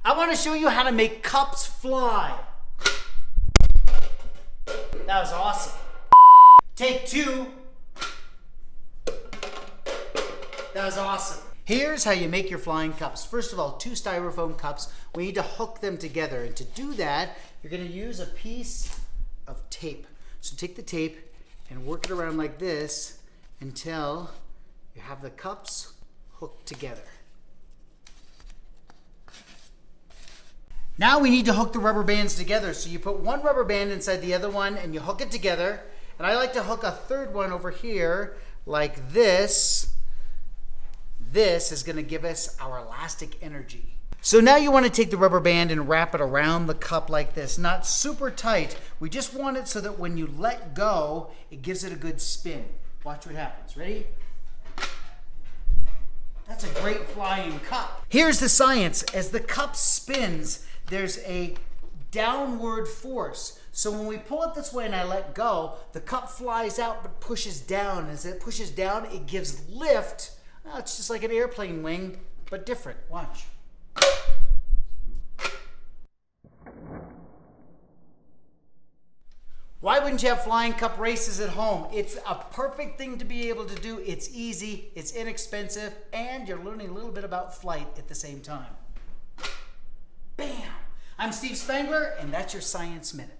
I want to show you how to make cups fly. That was awesome. Take two. That was awesome. Here's how you make your flying cups. First of all, 2 styrofoam cups. We need to hook them together. And to do that, you're going to use a piece of tape. So take the tape and work it around like this until you have the cups hooked together. Now we need to hook the rubber bands together. So you put one rubber band inside the other one and you hook it together. And I like to hook a third one over here like this. This is going to give us our elastic energy. So now you want to take the rubber band and wrap it around the cup like this. Not super tight. We just want it so that when you let go, it gives it a good spin. Watch what happens. Ready? That's a great flying cup. Here's the science. As the cup spins, there's a downward force. So when we pull it this way and I let go, the cup flies out but pushes down. As it pushes down, it gives lift. Well, it's just like an airplane wing, but different. Watch. Why wouldn't you have flying cup races at home? It's a perfect thing to be able to do. It's easy, it's inexpensive, and you're learning a little bit about flight at the same time. Bam! I'm Steve Spangler, and that's your Science Minute.